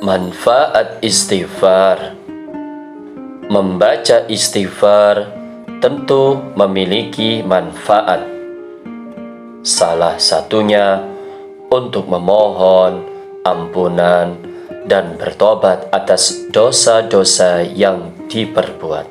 Manfaat istighfar. Membaca istighfar tentu memiliki manfaat. Salah satunya untuk memohon ampunan dan bertobat atas dosa-dosa yang diperbuat.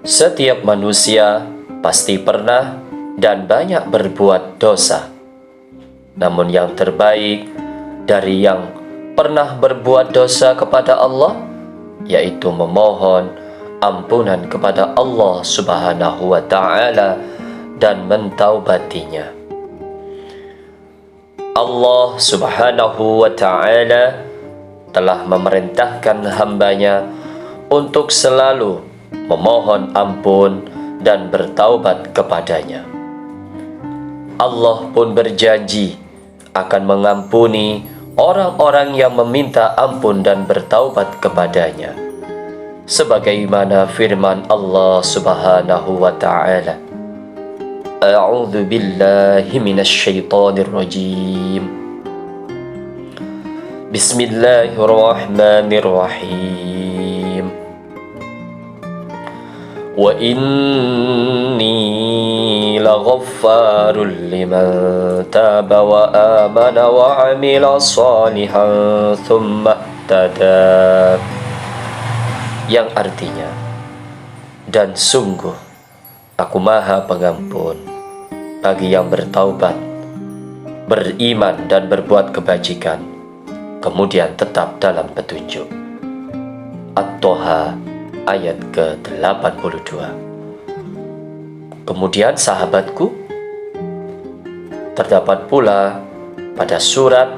Setiap manusia pasti pernah dan banyak berbuat dosa. Namun yang terbaik dari yang pernah berbuat dosa kepada Allah, yaitu memohon ampunan kepada Allah Subhanahu wa Ta'ala dan mentaubatinya. Allah Subhanahu wa Ta'ala telah memerintahkan hambanya untuk selalu memohon ampun dan bertaubat kepadanya. Allah pun berjanji akan mengampuni orang-orang yang meminta ampun dan bertaubat kepadanya, sebagaimana firman Allah Subhanahu wa Ta'ala, A'udzu billahi minasy syaithanir rajim. Bismillahirrahmanirrahim. Wa inni laghaffarul liman taba wa amana wa amila salihan thumma ihtada. Yang artinya, dan sungguh aku maha pengampun bagi yang bertaubat, beriman dan berbuat kebajikan, kemudian tetap dalam petunjuk. At-Toha ayat ke-82. Kemudian sahabatku, terdapat pula pada surat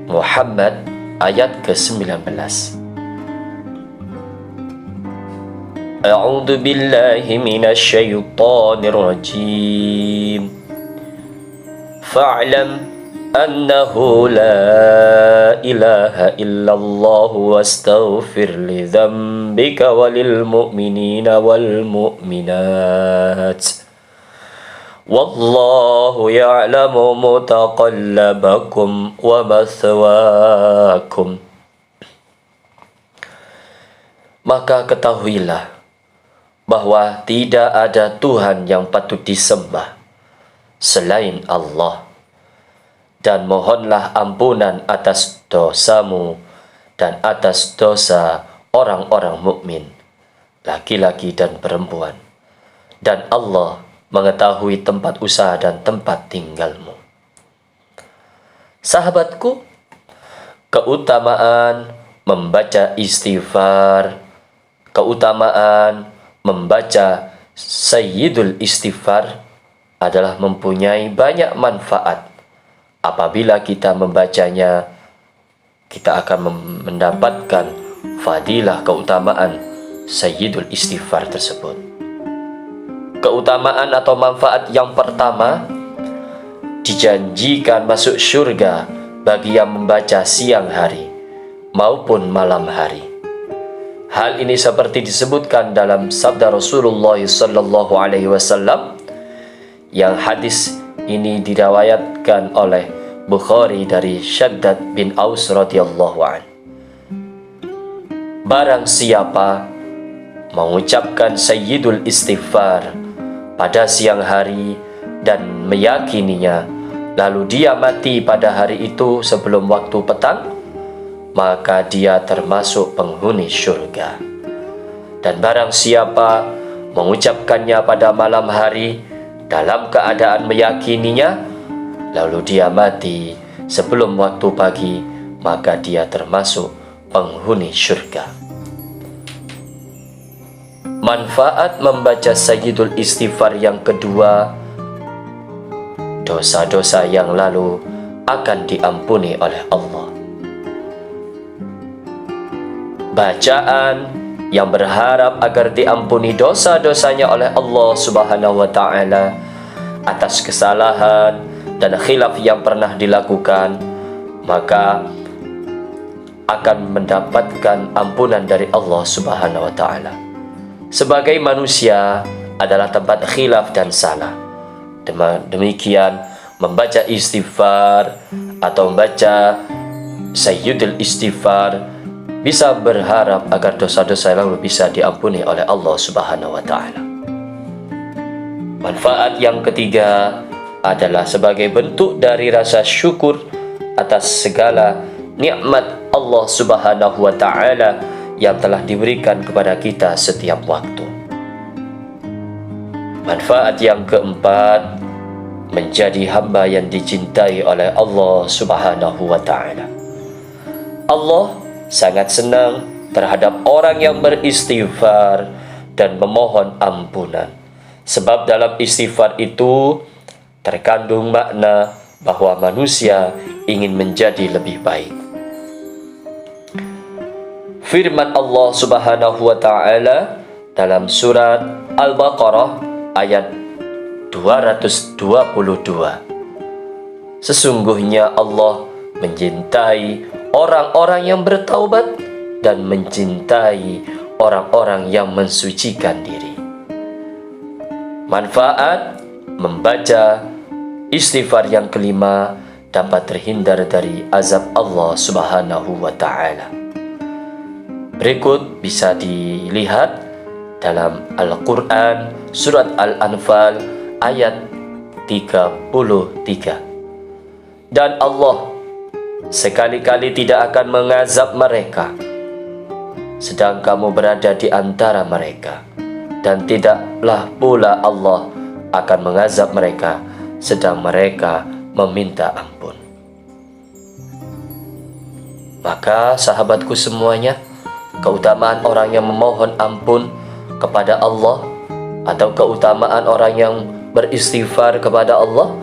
Muhammad ayat ke-19. A'udzu billahi minasy syaithanir rajim. Fa'lam annahu la ilaha illallah wastaghfir li dzambika walil mu'minina wal mu'minat. Wallahu ya'lamu mutaqallabakum wa mathwaakum. Maka ketahuilah bahwa tidak ada Tuhan yang patut disembah selain Allah, dan mohonlah ampunan atas dosamu dan atas dosa orang-orang mukmin, laki-laki dan perempuan, dan Allah mengetahui tempat usaha dan tempat tinggalmu. Sahabatku, keutamaan membaca istighfar, keutamaan membaca Sayyidul Istighfar adalah mempunyai banyak manfaat. Apabila kita membacanya, kita akan mendapatkan fadilah keutamaan Sayyidul Istighfar tersebut. Keutamaan atau manfaat yang pertama, dijanjikan masuk surga bagi yang membaca siang hari maupun malam hari. Hal ini seperti disebutkan dalam sabda Rasulullah SAW, yang hadis ini diriwayatkan oleh Bukhari dari Syaddad bin Aus radhiyallahu an. Barang siapa mengucapkan Sayyidul Istighfar pada siang hari dan meyakininya, lalu dia mati pada hari itu sebelum waktu petang, maka dia termasuk penghuni surga. Dan barang siapa mengucapkannya pada malam hari dalam keadaan meyakininya, lalu dia mati sebelum waktu pagi, maka dia termasuk penghuni surga. Manfaat membaca Sayyidul Istighfar yang kedua, dosa-dosa yang lalu akan diampuni oleh Allah. Bacaan yang berharap agar diampuni dosa-dosanya oleh Allah Subhanahu wa Ta'ala atas kesalahan dan khilaf yang pernah dilakukan, maka akan mendapatkan ampunan dari Allah Subhanahu wa Ta'ala. Sebagai manusia adalah tempat khilaf dan salah. Demikian membaca istighfar atau membaca Sayyidul Istighfar, bisa berharap agar dosa-dosa lalu bisa diampuni oleh Allah Subhanahu wa Ta'ala. Manfaat yang ketiga adalah sebagai bentuk dari rasa syukur atas segala nikmat Allah Subhanahu wa Ta'ala yang telah diberikan kepada kita setiap waktu. Manfaat yang keempat, menjadi hamba yang dicintai oleh Allah Subhanahu wa Ta'ala. Allah sangat senang terhadap orang yang beristighfar dan memohon ampunan. Sebab dalam istighfar itu terkandung makna bahwa manusia ingin menjadi lebih baik. Firman Allah Subhanahu wa Ta'ala dalam surat Al-Baqarah ayat 222. Sesungguhnya Allah mencintai orang-orang yang bertaubat dan mencintai orang-orang yang mensucikan diri. Manfaat membaca istighfar yang kelima dapat terhindar dari azab Allah Subhanahu wa Ta'ala. Berikut bisa dilihat dalam Al-Quran surat Al-Anfal ayat 33. Dan Allah sekali-kali tidak akan mengazab mereka sedang kamu berada di antara mereka, dan tidaklah pula Allah akan mengazab mereka sedang mereka meminta ampun. Maka sahabatku semuanya, keutamaan orang yang memohon ampun kepada Allah atau keutamaan orang yang beristighfar kepada Allah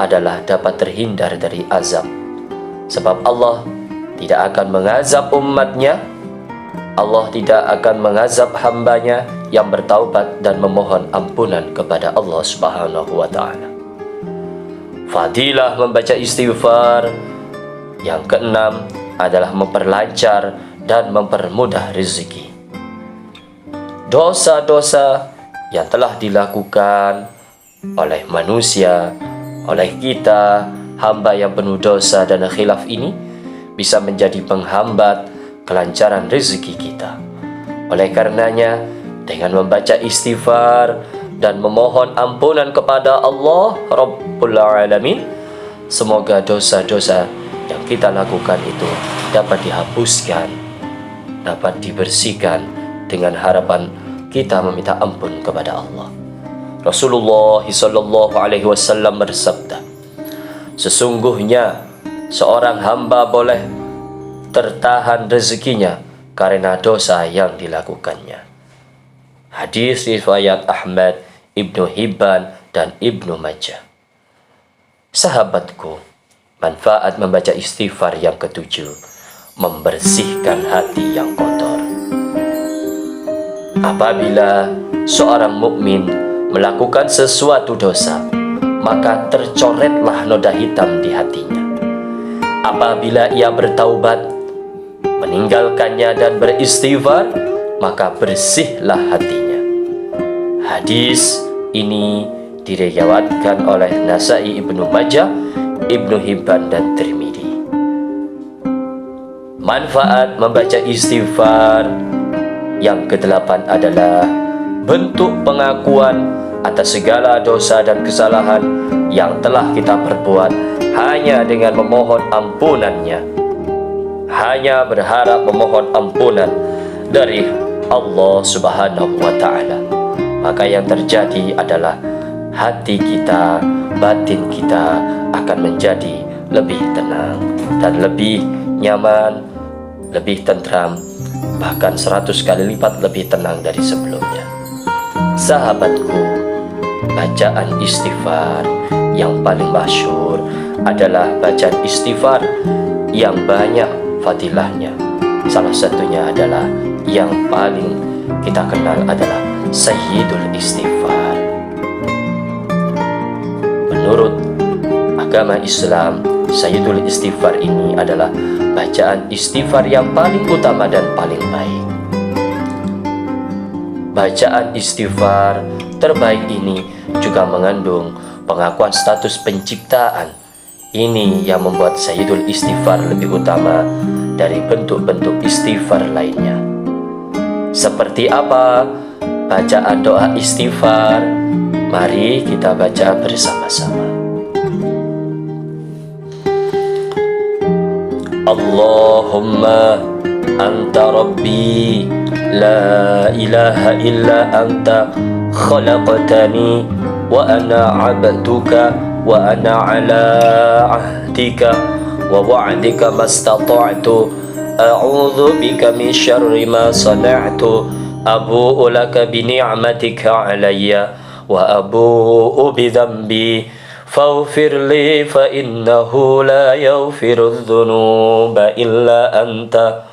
adalah dapat terhindar dari azab. Sebab Allah tidak akan mengazab umatnya, Allah tidak akan mengazab hambanya yang bertaubat dan memohon ampunan kepada Allah Subhanahu wa Ta'ala. Fadilah membaca istighfar yang keenam adalah memperlancar dan mempermudah rezeki. Dosa-dosa yang telah dilakukan oleh manusia, oleh kita, hamba yang penuh dosa dan khilaf ini bisa menjadi penghambat kelancaran rezeki kita. Oleh karenanya, dengan membaca istighfar dan memohon ampunan kepada Allah Rabbul Alamin, semoga dosa-dosa yang kita lakukan itu dapat dihapuskan, dapat dibersihkan dengan harapan kita meminta ampun kepada Allah. Rasulullah SAW bersabda, sesungguhnya seorang hamba boleh tertahan rezekinya karena dosa yang dilakukannya. Hadis riwayat Ahmad, Ibnu Hibban, dan Ibnu Majah. Sahabatku, manfaat membaca istighfar yang ketujuh, membersihkan hati yang kotor. Apabila seorang mukmin melakukan sesuatu dosa, maka tercoretlah noda hitam di hatinya. Apabila ia bertaubat, meninggalkannya dan beristighfar, maka bersihlah hatinya. Hadis ini diriwayatkan oleh Nasai, Ibnu Majah, Ibnu Hibban, dan Tirmidzi. Manfaat membaca istighfar yang kedelapan adalah bentuk pengakuan atas segala dosa dan kesalahan yang telah kita perbuat hanya dengan memohon ampunannya, hanya berharap memohon ampunan dari Allah Subhanahu wa Ta'ala. Maka yang terjadi adalah hati kita, batin kita akan menjadi lebih tenang dan lebih nyaman, lebih tentram, bahkan 100 kali lipat lebih tenang dari sebelumnya. Sahabatku, bacaan istighfar yang paling masyhur adalah bacaan istighfar yang banyak fadilahnya. Salah satunya adalah yang paling kita kenal adalah Sayyidul Istighfar. Menurut agama Islam, Sayyidul Istighfar ini adalah bacaan istighfar yang paling utama dan paling baik. Bacaan istighfar terbaik ini juga mengandung pengakuan status penciptaan. Ini yang membuat Sayyidul Istighfar lebih utama dari bentuk-bentuk istighfar lainnya. Seperti apa bacaan doa istighfar? Mari kita baca bersama-sama. Allahumma anta rabbi la ilaha illa anta khalaqtani wa ana abduka wa ana ala ahdika wa wa'dika mastata'tu a'udzu bika min syarri ma sana'tu abu'u laka bi ni'matika 'alayya wa abu'u bi dhanbi faghfir li fa innahu la yaghfiru dzunuba illa anta.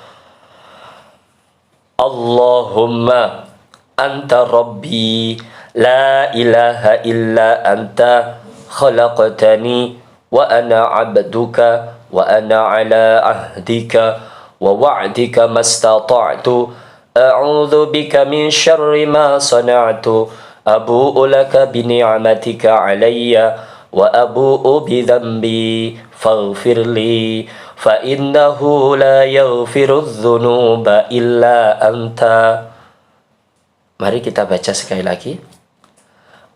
Allahumma anta rabbi la ilaha illa anta khalaqtani wa ana 'abduka wa ana 'ala ahdika wa wa'dika mastata'tu a'udzu bika min syarri ma sana'tu abu'u laka bi ni'matika 'alayya wa abu'u bi dhanbi faghfir li fa innahu la yaghfiru dzunuba illa anta. Mari kita baca sekali lagi.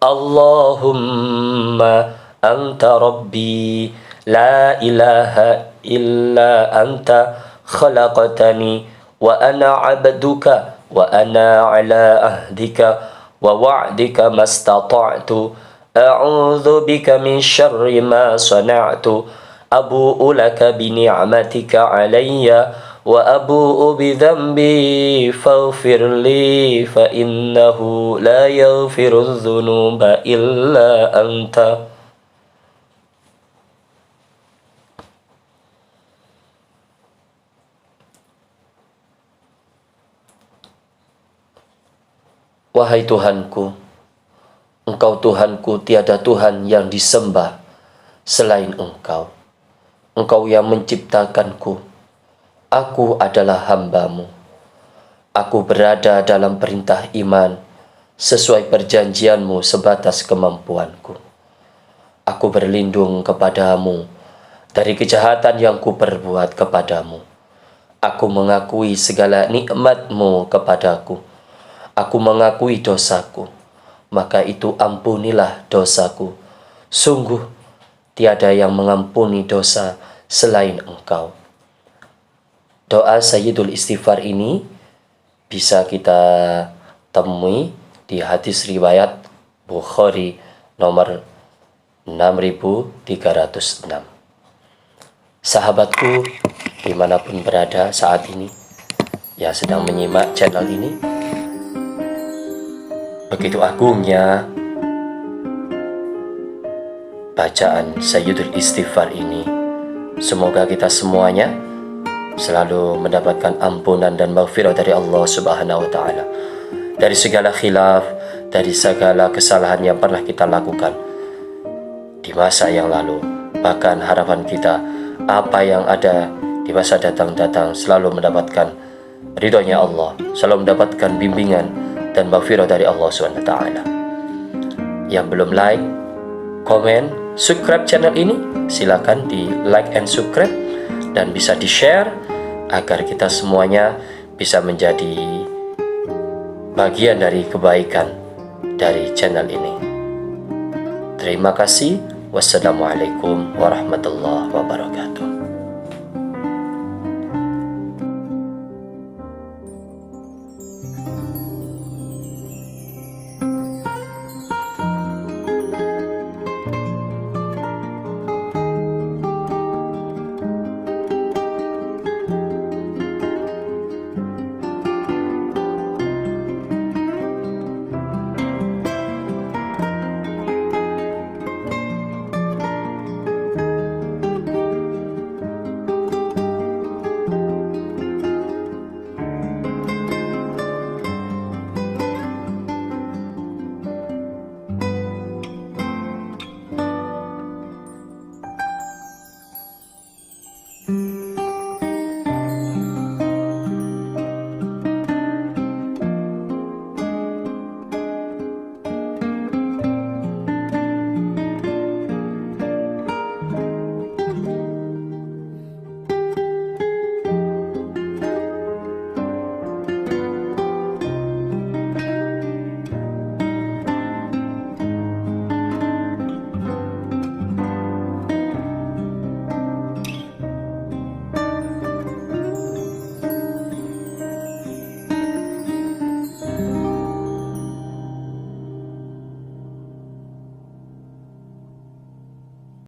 Allahumma anta rabbi la ilaha illa anta khalaqtani wa ana 'abduka wa ana 'ala ahdika wa wa'dika mastata'tu a'udzu bika min syarri ma sana'tu abu'u laka bi ni'matika 'alayya wa abu'u bi dhanbi faghfir li fa innahu la yaghfiru dzunuba illa anta. Wahai Tuhanku, Engkau Tuhanku, tiada Tuhan yang disembah selain Engkau. Engkau yang menciptakanku. Aku adalah hamba-Mu. Aku berada dalam perintah iman sesuai perjanjian-Mu sebatas kemampuanku. Aku berlindung kepadamu dari kejahatan yang kuperbuat kepadamu. Aku mengakui segala nikmat-Mu kepadaku. Aku mengakui dosaku, maka itu ampunilah dosaku. Sungguh tiada yang mengampuni dosa selain Engkau. Doa Sayyidul Istighfar ini bisa kita temui di hadis riwayat Bukhari nomor 6306. Sahabatku dimanapun berada saat ini yang sedang menyimak channel ini, begitu agungnya bacaan Sayyidul Istighfar ini. Semoga kita semuanya selalu mendapatkan ampunan dan maghfirah dari Allah Subhanahu wa Ta'ala, dari segala khilaf, dari segala kesalahan yang pernah kita lakukan di masa yang lalu. Bahkan harapan kita, apa yang ada di masa datang selalu mendapatkan ridhonya Allah, selalu mendapatkan bimbingan dan maghfirah dari Allah Subhanahu wa Ta'ala. Yang belum like, komen, subscribe channel ini, silakan di like and subscribe, dan bisa di-share agar kita semuanya bisa menjadi bagian dari kebaikan dari channel ini. Terima kasih. Wassalamualaikum warahmatullahi wabarakatuh.